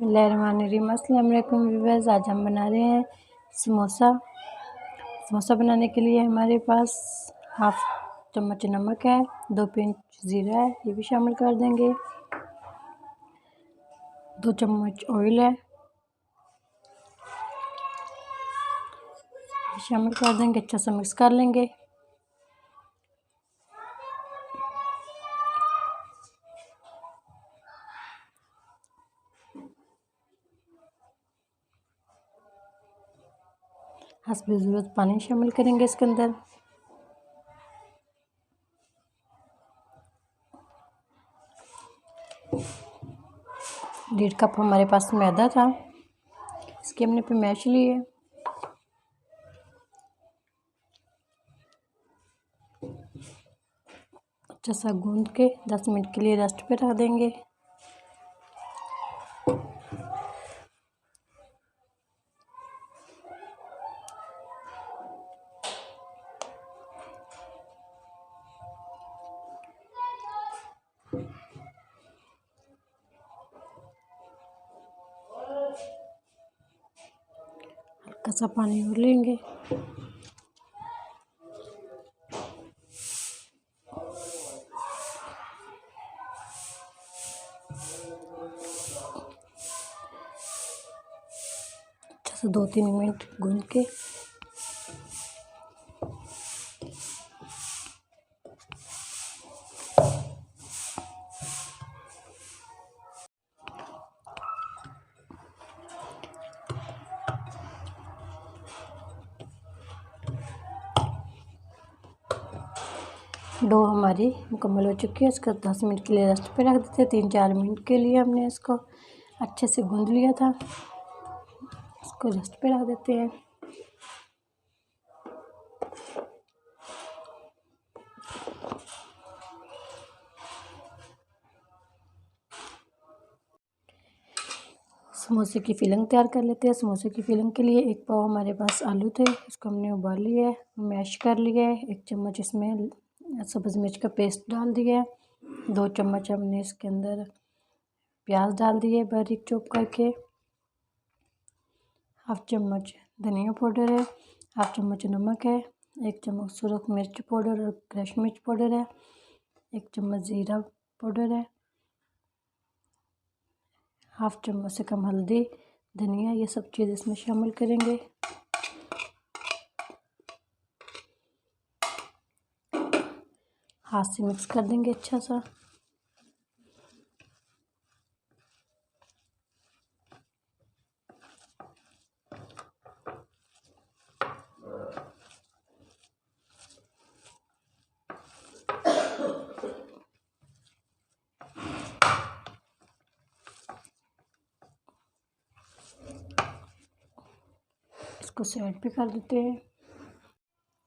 बिस्मिल्लाहिर्रहमानिर्रहीम। अस्सलाम वालेकुम व्यूअर्स, आज हम बना रहे हैं समोसा बनाने के लिए हमारे पास हाफ चम्मच नमक है, 2 पिंच ज़ीरा है, ये भी शामिल कर देंगे। 2 चम्मच ऑयल है, शामिल कर देंगे। अच्छा सा मिक्स कर लेंगे। हस्बे ज़रूरत पानी शामिल करेंगे इसके अंदर। डेढ़ कप हमारे पास मैदा था, इसकी हमने पैमाइश ली है। अच्छा सा गूंद के 10 मिनट के लिए रेस्ट पे रख देंगे। हल्का सा पानी और लेंगे। अच्छा सा 2-3 मिनट गूंद के डो हमारी मुकम्मल हो चुकी है। इसका 10 मिनट के लिए रेस्ट पे रख देते हैं। 3-4 मिनट के लिए हमने इसको अच्छे से गूंद लिया था, इसको रेस्ट पे रख देते हैं। समोसे की फिलिंग तैयार कर लेते हैं। समोसे की फिलिंग के लिए 1 पाव हमारे पास आलू थे, इसको हमने उबाल लिया है, मैश कर लिया है। 1 चम्मच इसमें सब्ज़ मिर्च का पेस्ट डाल दिया है। 2 चम्मच हमने इसके अंदर प्याज डाल दिए बारीक चॉप करके। हाफ चम्मच धनिया पाउडर है, हाफ चम्मच नमक है, 1 चम्मच सुरख मिर्च पाउडर और क्रश मिर्च पाउडर है, 1 चम्मच ज़ीरा पाउडर है, हाफ चम्मच से कम हल्दी, धनिया, ये सब चीज़ इसमें शामिल करेंगे। हाथ से मिक्स कर देंगे अच्छा सा। इसको साइड पे कर देते हैं।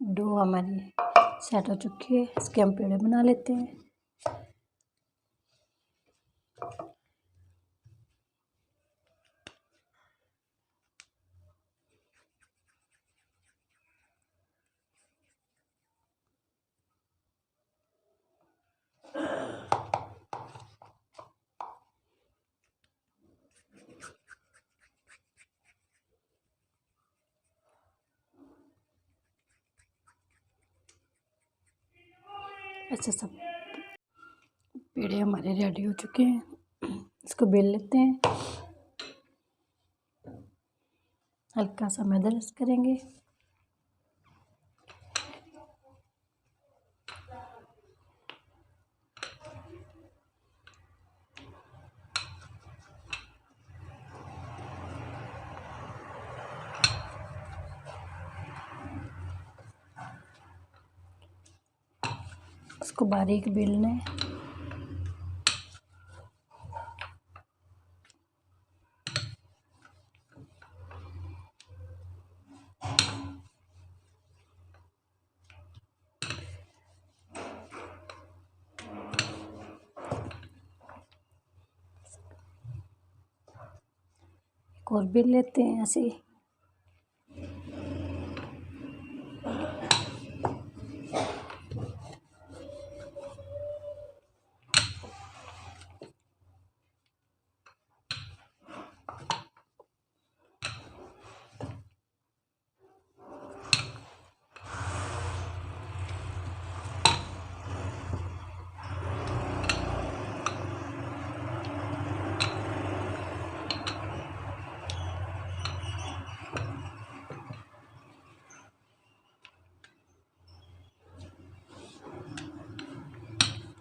डो हमारी सेट हो चुकी है, इसके हम पेड़े बना लेते हैं। ऐसे सब पेड़े हमारे रेडी हो चुके हैं, इसको बेल लेते हैं। हल्का सा मैदा रस करेंगे। इसको बारीक बेलना है। एक और बेल लेते हैं ऐसे ही।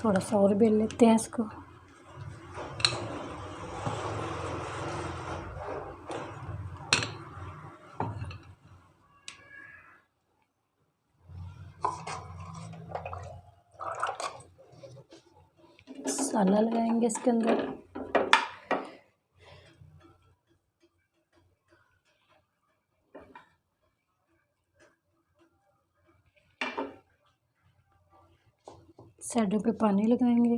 थोड़ा सा और बेल लेते हैं इसको। मसाला लगाएंगे इसके अंदर। साइडों पे पानी लगाएंगे।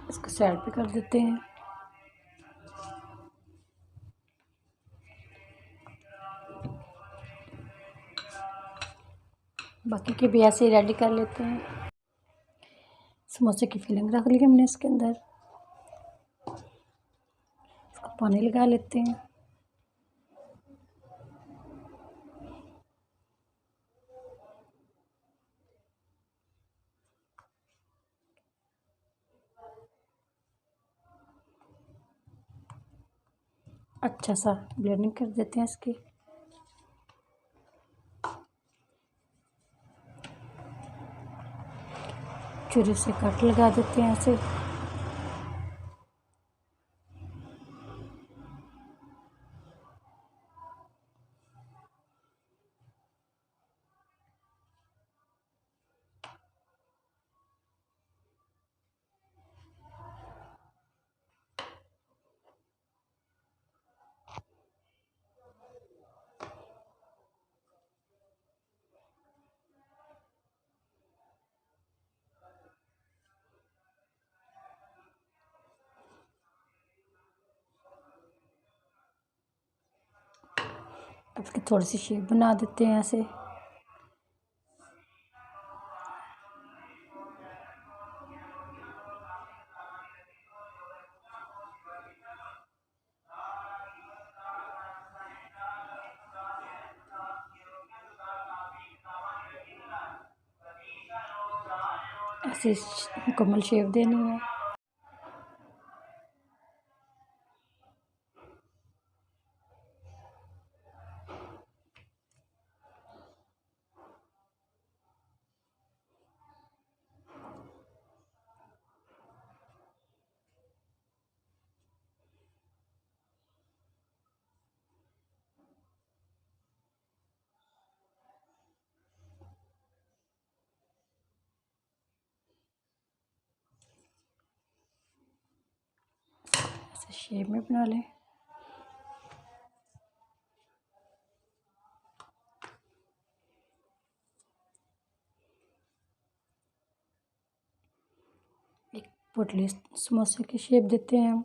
इसको साइड पे कर देते हैं। बाकी के भी ऐसे ही रेडी कर लेते हैं। समोसे की फिलिंग रख ली हमने इसके अंदर। इसको पानी लगा लेते हैं। अच्छा सा ब्लेंडिंग कर देते हैं इसकी। छुरी से कट लगा देते हैं ऐसे। इसकी थोड़ी सी शेप बना देते हैं ऐसे। ऐसे मुकम्मल शेप देनी है। ऐसे शेप में बना लें। एक पोटली समोसे की शेप देते हैं हम।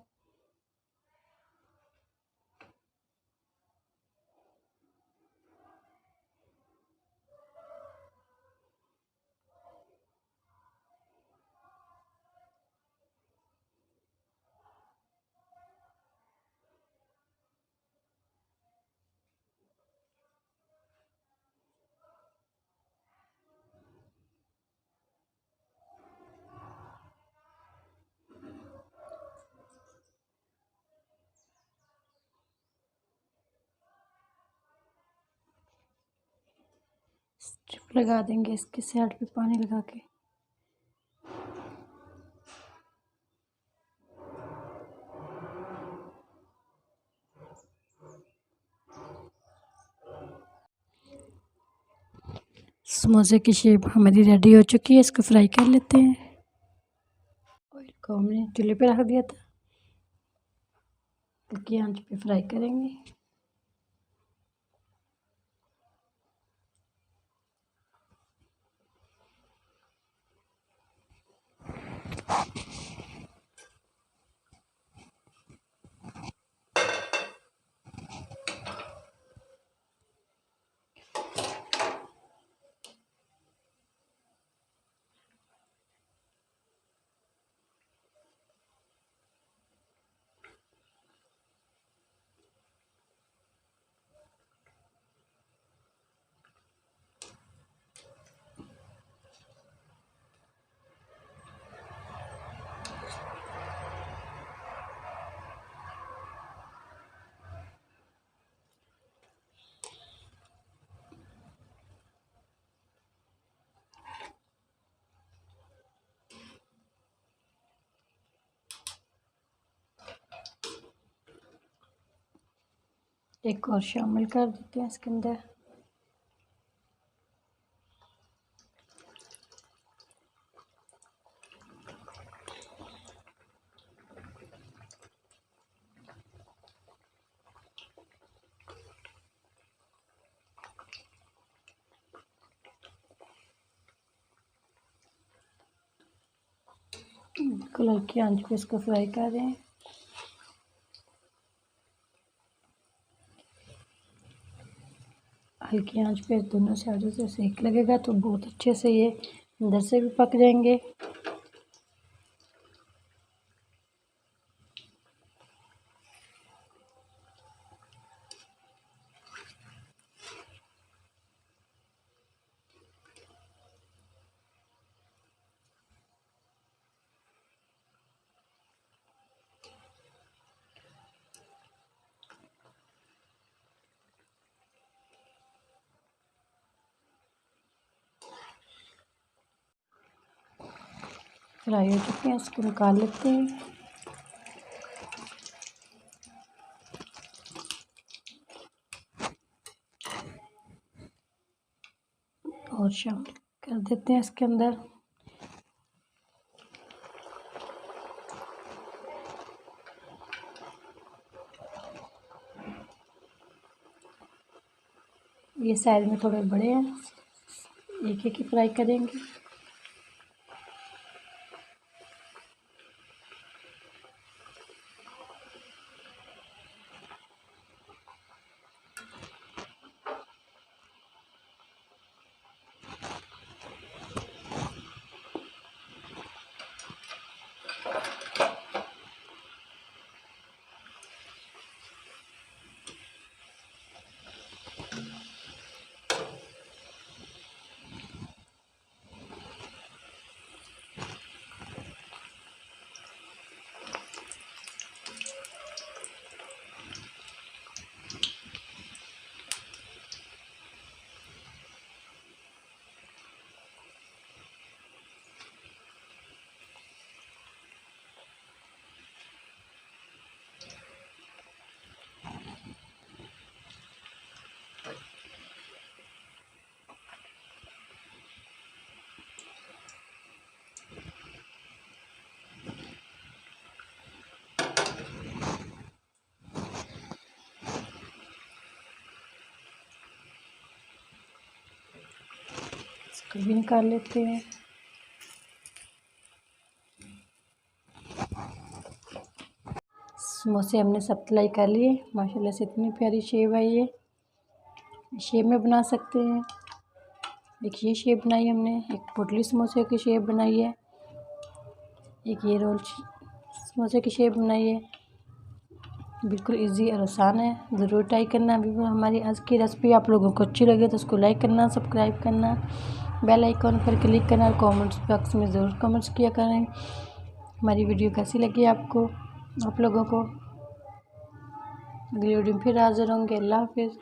स्ट्रिप लगा देंगे इसके साइड पे पानी लगा के। समोसे की शेप हमारी रेडी हो चुकी है। इसको फ्राई कर लेते हैं। ऑयल को हमने चूल्हे पे रख दिया था। हल्की आंच पे फ्राई करेंगे। एक और शामिल कर देते हैं इसके अंदर। बिल्कुल हल्की आंच पे इसको फ्राई कर रहे हैं। हल्की आंच पे दोनों साइडों से सेक लगेगा तो बहुत अच्छे से ये अंदर से भी पक जाएंगे। फ्राई हो चुके हैं, इसको निकाल लेते हैं। और शामिल कर देते हैं इसके अंदर। ये साइज में थोड़े बड़े हैं, एक एक ही फ्राई करेंगे। इसको भी निकाल लेते हैं। समोसे हमने सब तलाई कर लिए माशाल्लाह से, इतनी प्यारी शेप आई है। शेप में बना सकते हैं। एक ये शेप बनाई हमने, एक पोटली समोसे की शेप बनाई है, एक ये रोल समोसे की शेप बनाई है। बिल्कुल इजी और आसान है, ज़रूर ट्राई करना। अभी हमारी आज की रेसिपी आप लोगों को अच्छी लगे तो उसको लाइक करना, सब्सक्राइब करना, बेल आइकॉन पर क्लिक करना और कमेंट्स बॉक्स में ज़रूर कमेंट्स किया करें हमारी वीडियो कैसी लगी आपको, आप लोगों को। अगली वीडियो में फिर हाज़िर होंगे। अल्लाह हाफिज़।